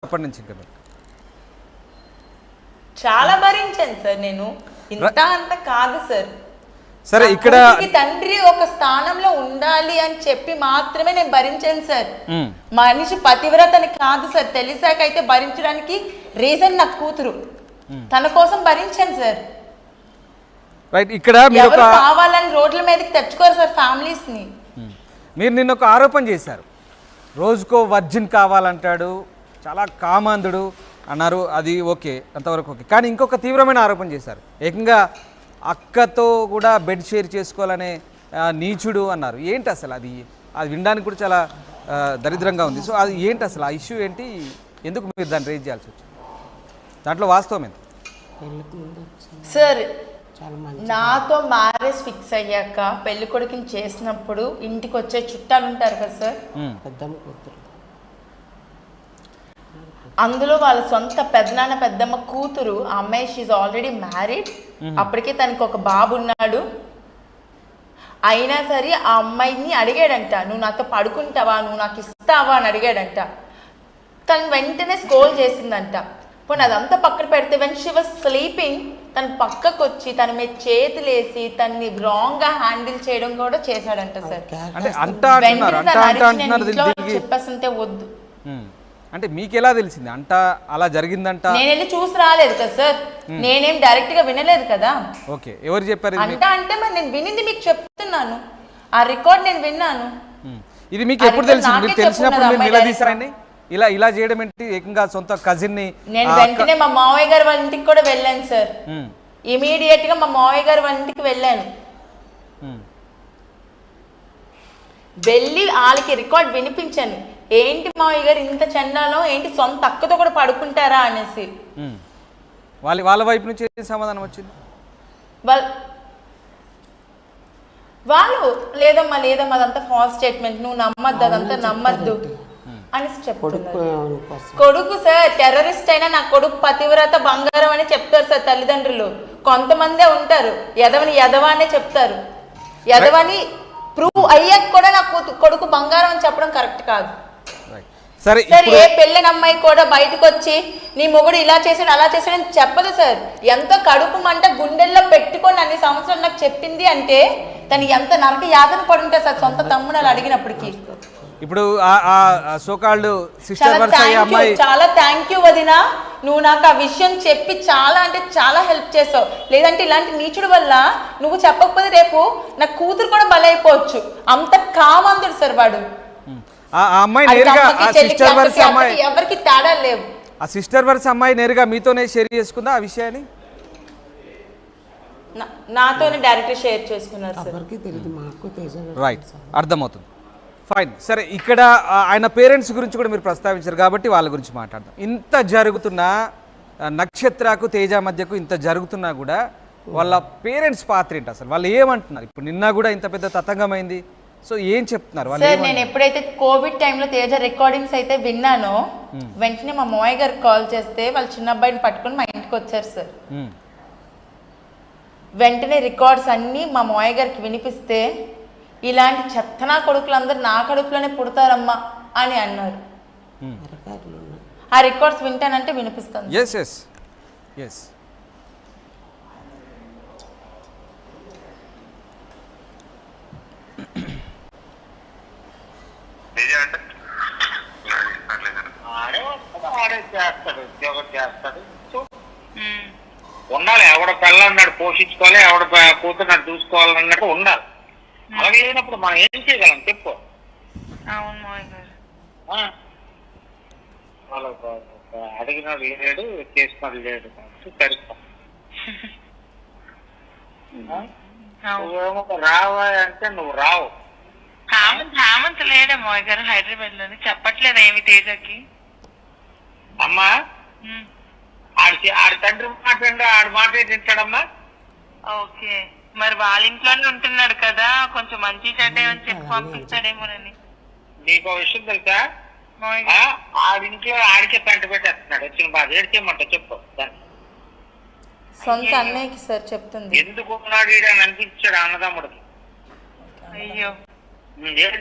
అప్పటి నుంచి ఇంకా చాలా భరించాను సార్ నేను. ఇంత అంత కాదు సార్. సరే ఇక్కడ తండ్రి ఒక స్థానంలో ఉండాలి అని చెప్పి మాత్రమే నేను భరించాను సార్. మనిషి పతివ్రతని కాదు సార్. తెలిసాకైతే భరించడానికి రీజన్ నా కూతురు. తన కోసం భరించాను సార్. రైట్. ఇక్కడ ఎవరు కావాలని రోడ్ల మీదకి తెచ్చుకోరు సార్ ఫ్యామిలీస్ ని. మీరు నిన్న ఒక ఆరోపణ చేశారు, రోజుకో వర్జిన్ కావాలంటాడు, చాలా కామాంధుడు అన్నారు. అది ఓకే, అంతవరకు ఓకే. కానీ ఇంకొక తీవ్రమైన ఆరోపణ చేశారు, ఏకంగా అక్కతో కూడా బెడ్ షేర్ చేసుకోవాలనే నీచుడు అన్నారు. ఏంటి అసలు అది? అది వినడానికి కూడా చాలా దరిద్రంగా ఉంది. సో అది ఏంటి అసలు? ఆ ఇష్యూ ఏంటి? ఎందుకు మీరు దాన్ని రేజ్ చేయాల్సి వచ్చింది? దాంట్లో వాస్తవం ఎంత సార్? నాతో మ్యారేజ్ ఫిక్స్ అయ్యాక పెళ్లి కొడుకుని చేసినప్పుడు ఇంటికి వచ్చే చుట్టాలు ఉంటారు కదా సార్, అందులో వాళ్ళ సొంత పెద్దనాన్న పెద్దమ్మ కూతురు. ఆ అమ్మాయి షీఈ్ ఆల్రెడీ మ్యారీడ్. అప్పటికే తనకి ఒక బాబు ఉన్నాడు. అయినా సరే ఆ అమ్మాయిని అడిగాడంట, నువ్వు నాతో పడుకుంటావా, నువ్వు నాకు ఇస్తావా అని అడిగాడంట. తను వెంటనే స్కోల్ చేసిందంట. పోనీ అదంతా పక్కన పెడితే వెన్ షీ వాజ్ స్లీపింగ్ తను పక్కకు వచ్చి తన మీద చేతులేసి తన్ని రాంగ్ గా హ్యాండిల్ చేయడం కూడా చేశాడంట సార్. చెప్పేస్తుంటే వద్దు అంటే మీకు ఎలా తెలిసింది? అంట అలా జరిగిందంట? నేను వెళ్ళి చూసి రాలేదు కదా సార్. నేనేం డైరెక్ట్ గా వినలేదు కదా. ఓకే, ఎవరు చెప్పారు? అంటే మరి నేను వినింది మీకు చెప్తున్నాను. ఆ రికార్డ్ నేను విన్నాను. ఇది మీకు ఎప్పుడు తెలిసింది? మీరు తెలిసినప్పుడు మీరు నిలదీశారండి? ఇలా ఇలా చేయడం ఏంటి? ఏకంగా సొంత కజిన్ ని. నేను వెంటనే మా మావయ్య గారి వాళ్ళ ఇంటికి కూడా వెళ్ళాను సార్. ఇమీడియట్ గా మా మావయ్య గారి వాళ్ళ ఇంటికి వెళ్ళాను. వెళ్ళి వాళ్ళకి రికార్డ్ వినిపించాను. ఏంటి మావయ్య గారు ఇంత చండాలం, ఏంటి సొంత అక్కతో కూడా పడుకుంటారా అనేసి. వాళ్ళ వైపు నుంచి సమాధానం వచ్చింది. వాళ్ళు లేదమ్మా లేదమ్మా అదంతా ఫాల్స్ స్టేట్మెంట్, నువ్వు నమ్మద్దు, అదంతా నమ్మద్దు అనేసి చెప్తున్నారు. కొడుకు సార్ టెర్రరిస్ట్ అయినా నా కొడుకు పతివ్రత బంగారం అని చెప్తారు సార్ తల్లిదండ్రులు. కొంతమందే ఉంటారు ఎదవని ఎదవానే చెప్తారు. ఎదవని ప్రూవ్ అయ్యాక కూడా నా కొడుకు బంగారం అని చెప్పడం కరెక్ట్ కాదు సరే. ఏ పెళ్ళని అమ్మాయి కూడా బయటకు వచ్చి నీ మొగుడు ఇలా చేసాడు అలా చేసాడని చెప్పదు సార్. ఎంతో కడుపు మంట గుండెల్లో పెట్టుకొని అన్ని సంవత్సరాలు నాకు చెప్పింది అంటే తను ఎంత నరక యాతన పడుంటే సార్ సొంత తమ్ముడు అలా అడిగినప్పటికీ. ఇప్పుడు చాలా థ్యాంక్ యూ వదినా, నువ్వు నాకు ఆ విషయం చెప్పి చాలా అంటే చాలా హెల్ప్ చేసావు. లేదంటే ఇలాంటి నీచుడు వల్ల నువ్వు చెప్పకపోతే రేపు నా కూతురు కూడా బలైపోవచ్చు. అంత కామందుడు సార్ వాడు. ఎవరికి తేడా లేవు. ఆ సిస్టర్ వర్స్ అమ్మాయి నేరుగా మీతోనే షేర్ చేసుకుందా ఆ విషయాన్ని? నాతోనే డైరెక్ట్ షేర్ చేసుకున్నారు. రైట్, అర్థమవుతుంది. ఫైన్. సరే, ఇక్కడ ఆయన పేరెంట్స్ గురించి కూడా మీరు ప్రస్తావించారు కాబట్టి వాళ్ళ గురించి మాట్లాడదాం. ఇంత జరుగుతున్నా, నక్షత్రకు తేజ మధ్యకు ఇంత జరుగుతున్నా కూడా వాళ్ళ పేరెంట్స్ పాత్ర ఏంటి అసలు? వాళ్ళు ఏమంటున్నారు? ఇప్పుడు నిన్న కూడా ఇంత పెద్ద తతంగమైంది. సో ఏం చెప్తున్నారు వాళ్ళు? సార్ నేను ఎప్పుడైతే కోవిడ్ టైంలో తేజ రికార్డింగ్స్ అయితే విన్నానో వెంటనే మా మావయ్య గారికి కాల్ చేస్తే వాళ్ళ చిన్న అబ్బాయిని పట్టుకొని మా ఇంటికి వచ్చారు సార్. వెంటనే రికార్డ్స్ అన్నీ మా మావయ్య గారికి వినిపిస్తే ఇలాంటి చెత్తనా కొడుకులందరూ నా కడుపులోనే పుడతారమ్మా అని అన్నారు. ఆ రికార్డ్స్ వింటానంటే వినిపిస్తాను. ఉండాలి. ఎవడ పిల్లన్నాడు పోషించుకోవాలి, ఎవడ కూతురున్నాడు చూసుకోవాలన్నట్టు ఉండాలి. అలాగే లేనప్పుడు మనం ఏం చేయగలం చెప్పు? అడిగినాడు లేడు, చేసినాడు లేడు, సరిపో. రావా అంటే నువ్వు రావు. హేమంత్ లేడా మావయ్య గారు హైదరాబాద్ లోని? చెప్పట్లేదా ఏమి తేజకి? అమ్మా ఆడి తండ్రి మాట్లాడి ఆడు మాట తింటాడమ్మా. ఓకే, మరి వాళ్ళ ఇంట్లోనే ఉంటున్నాడు కదా, కొంచెం మంచి చెడ్డ అని చెప్పి పంపిస్తాడేమోనని. నీకు విషయం తెలుసా? ఆడింట్లో ఆడికే పెంట పెట్టేస్తున్నాడు. వచ్చిన బాధ ఏడ్చేయమంట చెప్పు. సొంత అన్నయ్యకి సార్ చెప్తుంది. ఎందుకు ఉన్నాడు అని అనిపించాడు అన్నదమ్ముడికి. అయ్యో